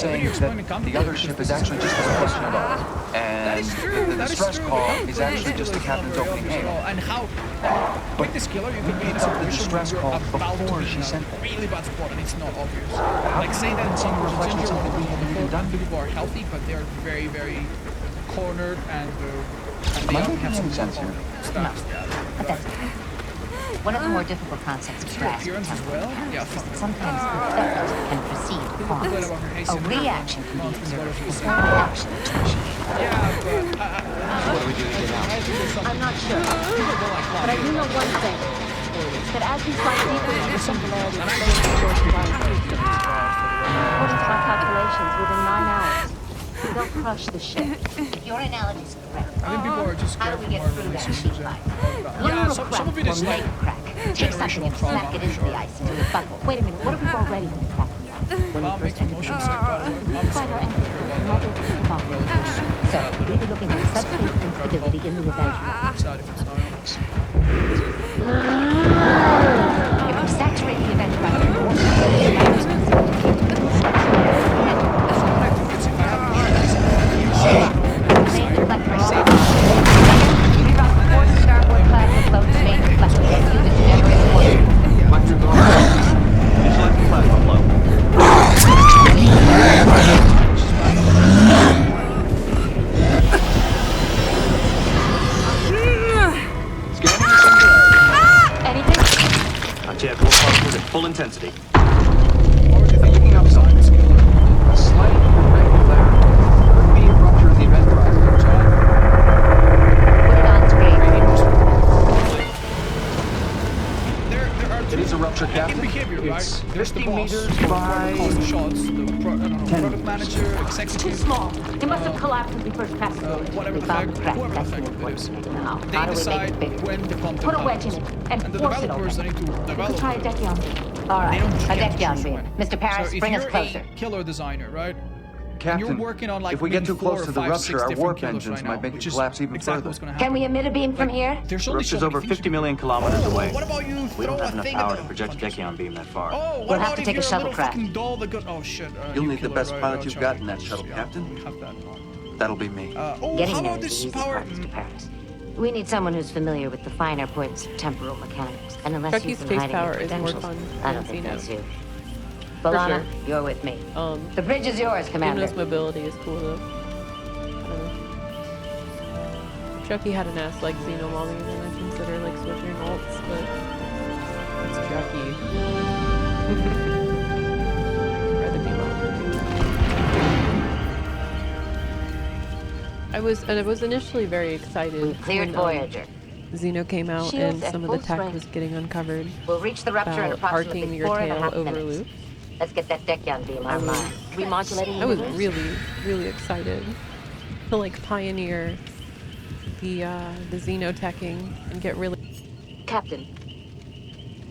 saying is that the other ship is actually just this question of ours. And the distress call is actually just the captain's opening hail. And how with this killer you can be in a the situation distress where you're call about to before be she in a sent that. really bad spot and it's not obvious. How Like say that it's a reflection of something we haven't even done. people are healthy, but they're very, very cornered and Am they I don't making have some any sense here? No, but that's okay. One of the more difficult concepts to grasp appearance as well. Yeah, is that sometimes effect can precede cause. A reaction can be observed before an action is initiated. yeah, but What do we do to get out? I'm not sure, but I do know one thing. That as we slide deeper into the singularity of space and force environment, according to my calculations, within 9 hours, they'll crush the ship. If your analogy is correct, I think people are just how scared do we from get through Marvel that sheet and line? yeah, some of it is Or like make crack. Take something and smack it into the ice until it buckles. Wait a minute, what if we've already been cracked? Bob makes a motion sick, by the way. I'm By our entry, mother of the So, we'll be looking at subspace instability in the event. sorry if it's not. If we saturate the event by Full intensity. What would you think Picking up something. A slight irregularity could be a rupture of the event horizon. Put it on screen. There are It is a rupture, Captain. in behavior, right? It's There's the 50 boss, meters the by call the shots, the product manager, It's too executive, small. It must have collapsed as we first passed through it. whatever the found fact, crack. whoever the That's fact the it is. important thing. Now, They how do we make decide it bigger? when the content Put a wedge in happens. it and And the force it developers open. need to We develop could try a it. deck on. All They right, don't just a get deck to down choose beam. when. Mr. Paris, So if bring us you're closer. a killer designer, right? Captain, You're working on like if we get maybe too 4 close or to the 5, rupture, 6 our different warp killers engines right might now, make it which is collapse even exactly further. what's gonna happen. Can we emit a beam from here? There's The only rupture's so over many things 50 you million can- kilometers away. What about you We throw don't have a enough thing power at to the project a Dekion beam that far. Oh, what We'll about have to if take a you're shuttle little crash. fucking doll that got... Oh shit. You'll you need the killer, best right, pilot you've Charlie. got in that shuttle, Yeah, Captain. we have that on. That'll be me. Oh, Getting how there about is the this easy power? part, Mr. Paris. We need someone who's familiar with the finer points of temporal mechanics. And unless Chucky's you've been space hiding power your is more credentials, fun I than don't think Xeno. that's you. Bolana, you're with me. The bridge is yours, Commander. Xeno's mobility is cool though. I don't know. If Chucky had an ass like Xeno Molly, then I'd consider like switching alts, but it's Chucky. Rather be Molly. I was initially very excited We cleared when, Voyager. Xeno came out Shields and at some of the full tech strength. was getting uncovered We'll reach the rupture in about arcing approximately your tail 4.5 over minutes. loops. Let's get that Dekion beam online. Remodulating I was the really, really excited to like pioneer the xenoteching and get really. Captain,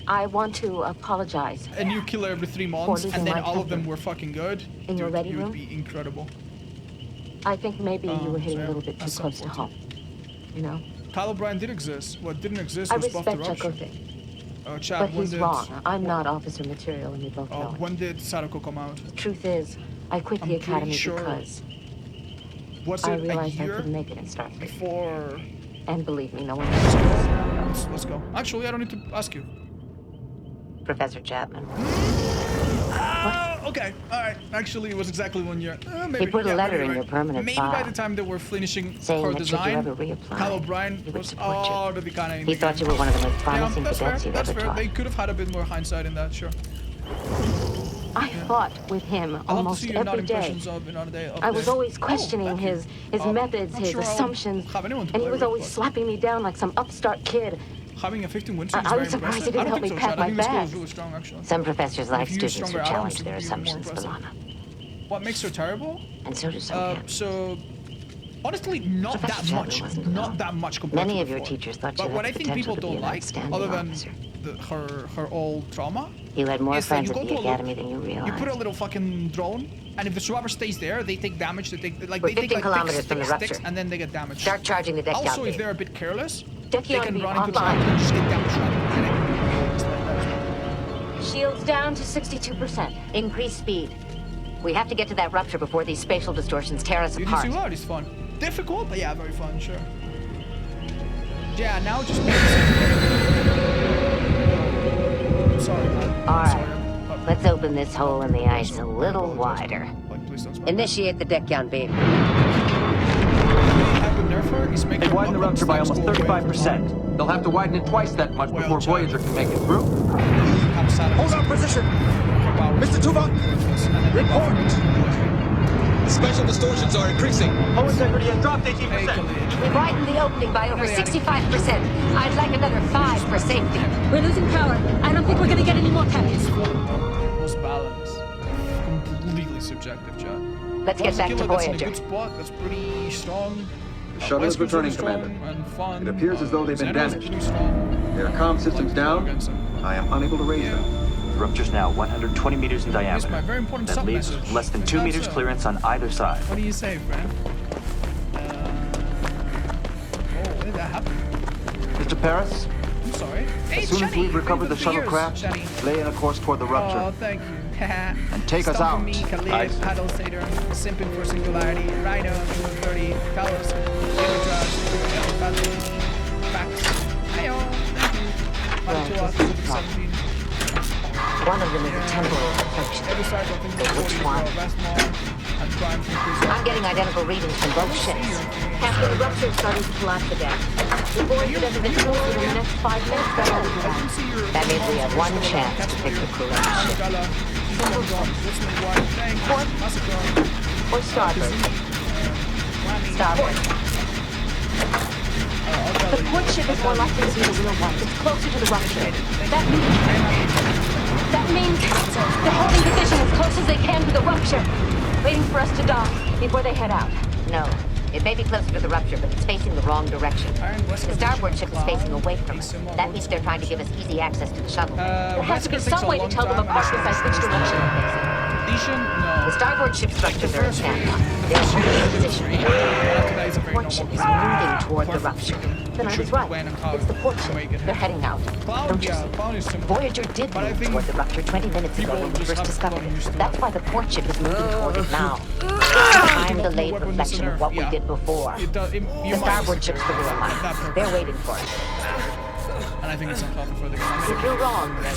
I want to apologize. A new killer every 3 months, losing and then my all of them temper. were fucking good. In your Dude, ready you would room? be incredible. I think maybe you were hitting so a little bit too that's close to home. You know? Kyle O'Brien did exist. What didn't exist I was Buff the respect Rupture. Chakotay, Chad, but when he's did, wrong. I'm not officer material, and we both know it. when did Sadako come out? The truth is, I quit the I'm pretty academy sure- because Was I it a realized I year couldn't make it in Starfleet. before? And believe me, no one else. Let's go. Actually, I don't need to ask you. Professor Chapman. Okay, alright. Actually, it was exactly 1 year. Maybe. He put a yeah, letter maybe in right. your permanent Maybe by file the time they were finishing saying her that should you design, ever reapply, Kyle O'Brien he would was support you. to be kind of in He the thought game. you were one of the most Yeah, promising that's fair. cadets he'd That's ever fair. taught. They could have had a bit more hindsight in that, sure. I fought with him I love to almost see your not every day. impressions of another day. I was always Oh, questioning thank you. his methods, not his sure I'll assumptions, have anyone to and he play was with, always but- slapping me down like some upstart kid. Having a 15 win streak is I very was surprised impressive. he I didn't don't help me think so, pack Chad. my I think this girl is bags. really strong, actually. Some professors like If you use students who stronger challenge atoms, their it would be even more assumptions, impressive. Bolana. What makes her terrible? And so do some captains. So, honestly, not Professor that Chapman much. wasn't Not alone. that much compared Many to of your before. teachers thought you But had what the I think potential people to be don't an like, outstanding other than officer. her old trauma, You had more is that friends you at go the to a academy than you You realized. put a little fucking drone, and if the survivor stays there, they take damage. They take like We're they take 15 like kilometers from the sticks, rupture. and then they get damaged. Start charging the deck Also, down if beam. they're a bit careless, Deck they on can beam run into the online. trap and just get damaged right away. Shields down to 62%. Increase speed. We have to get to that rupture before these spatial distortions tear us Dude, apart. Singularity is fun. Difficult, but yeah, very fun, sure. Yeah, now just... Sorry, man. All Sorry. right, let's open this hole in the ice a little wider. Like, please don't swear. Initiate the deck-down beam. They've widened the rupture by almost 35%. They'll have to widen it twice that much before Voyager can make it through. Hold our position! Mr. Tuvok! Report! Special distortions are increasing. Hull integrity has dropped 18%. We widened the opening by over 65%. I'd like another 5 for safety. We're losing power. I don't think we're gonna get any more taps. Most balance. Completely subjective, chat. Let's get back to That's in a Voyager. good spot. That's pretty strong. The shuttle is returning, Commander. And fun. It appears as though they've been Xenos is damaged. pretty strong. Their comm systems down. Against them. I am unable to raise them. The rupture's now 120 meters in It's my diameter. very important That sub leaves message. less than 2 meters clearance on either side. What do you say, friend? Oh, when did that happen? Mr. Paris, I'm sorry. Hey, as soon as Jenny, we've recovered the thank you for shuttlecraft, years, Jenny. lay in a course toward the Oh, rupture. thank you. And take us Stop out. Me, Khalid, Aye. Paddle, Saturn, Simping for Singularity, Rhino, 30, Talos, Immigrant, Paddle, Fax. Heyo, thank you. Mantua, 17. One of them is a temporal reflection. Every side, I think, But which one? and Prime from Cruiser. I'm getting identical readings from both ships. Captain, the rupture is starting to collapse again. The Voyager doesn't get closer in the next 5 minutes, then I'll be around. That means we have one chance to pick the correct ship. Port Or starboard. Starboard. The port ship is more likely to be the real one. It's closer to the rupture. That means they're holding position as close as they can to the rupture, waiting for us to dock before they head out. No. It may be closer to the rupture, but it's facing the wrong direction. The starboard ship is facing away from us. That means they're trying to give us easy access to the shuttle. There has to be some way to tell them apart besides which direction they're facing. No. The starboard ship structures are in standby. They're holding position. The port ship is moving toward the rupture. Then I was right. It's the port ship. They're heading out. Don't you see? Voyager did But I move think toward the rupture 20 minutes ago when we just first have discovered gotten used it. to That's it. why the port ship is moving toward it now. Time delayed Weapons reflection of what we yeah. did before. The starboard ship's the real line. They're waiting for us. And I think it's uncomfortable for the game. If you're wrong, then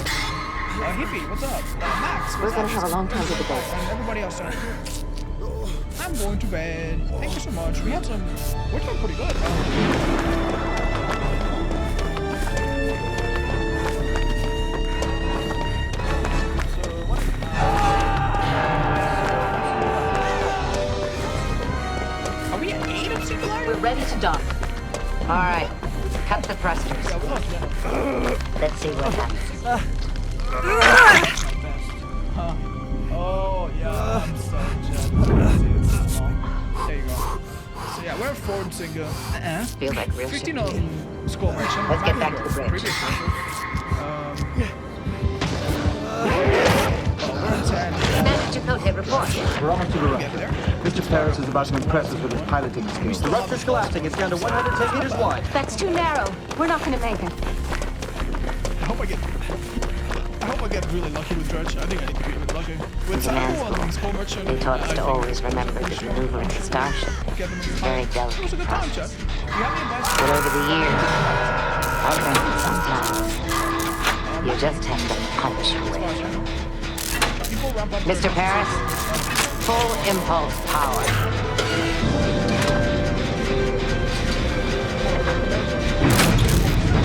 Hippie, what's up? Max, we're gonna have a long time to debate. and everybody else. I'm going to bed. Thank you so much. We're doing pretty good. Are we at 8 of Singularity? we're ready to dock. All right, cut the thrusters. Let's see what happens. Oh, yeah, I'm so jealous. There you go. So, yeah, we're forward single. Feels like real ship. 15 on score correction. Let's get back to the bridge. Previous we're in 10. Commander Chakotay, report. We're almost to the Get rupture. there. Mr. Paris is about to impress us with his piloting skills. The rupture's collapsing. It's down to 110 meters wide. That's too narrow. We're not gonna make it. I hope I get really lucky with Dredge. I think I need to be a bit lucky. With Samuel and score correction. They taught us to always remember to maneuver in the starship. Get them in the Very It was a delicate good time, process. Chad. Do you have any advice? But over the years, I've learned sometimes you just have to punch away. People ramp up Mr. Paris, full impulse power.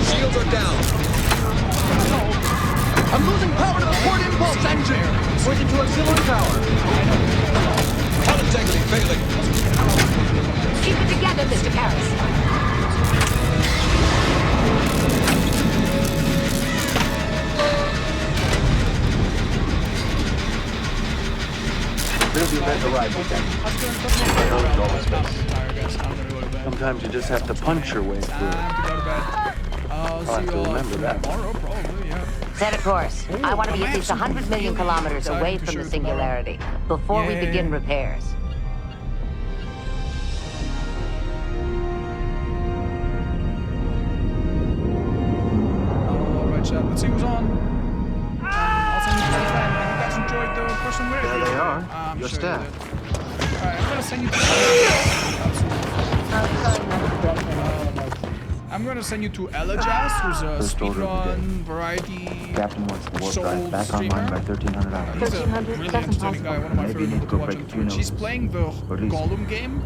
Shields are down. I'm losing power to the port impulse engine. Switching to auxiliary power. Hull integrity failing. Keep it together, Mr. Paris. There's the event arrival, then. Sometimes you just have to punch your way through. I'll have to remember that. tomorrow, probably, yeah. Set a course. I want to be at least 100 million kilometers away from the singularity before we begin repairs. Alright, chat. Let's see who's on. I'll send you to the fan. You guys enjoy destroyed the person with it? There they are. I'm Your sure staff. you did. Alright, I'm gonna send you to... I'm trying not to get him. I'm gonna send you to Elajas, who's a First order of the speedrun, day. variety... Captain wants the warp Soul drive back streamer. online by 1300 hours. He's a 1300? really That's entertaining guy, one of my Maybe you favorite need people to to go watch break on a few Twitch. He's noses. playing the Or at least- Gollum game,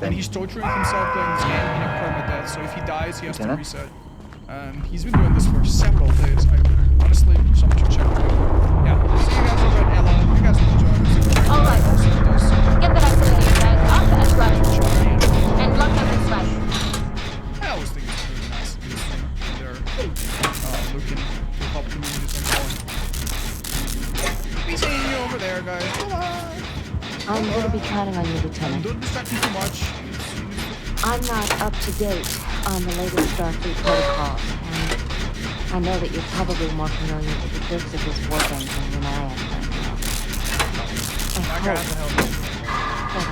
and he's torturing himself playing this game, getting permadeath, so if he dies, he has to Lieutenant? reset. He's been doing this for several days. Honestly, someone should check it out. Yeah, see you guys over at Ella. You guys will enjoy music. Alright. Also does Get the rest of you guys up and running. giant. And lock up this way. I always think it's really nice to be a streamer when they're looking to help communities and so on. Be seeing you over there, guys. Bye-bye. I'm going to be counting on you, And Lieutenant. don't distract me too much. I'm not up to date on the latest Starfleet protocols, and I know that you're probably more familiar with the tricks of this warp engine than I am right now. I That guy has a hope helmet. that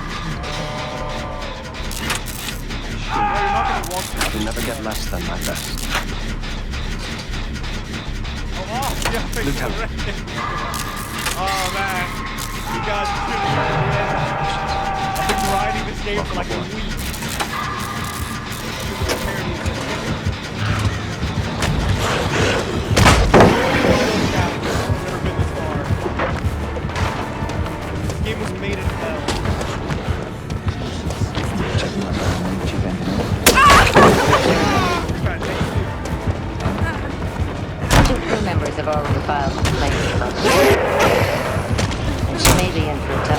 You're not gonna walk through. I can never get less than my best. Oh, yeah, thanks Lieutenant. already. Oh, man. You guys are really good. I've been grinding this game for like a week. Never been this far. This game was made in hell. Checking my phone, chief engineer. Two crew members have already filed complaints about her. And she may be in for a tough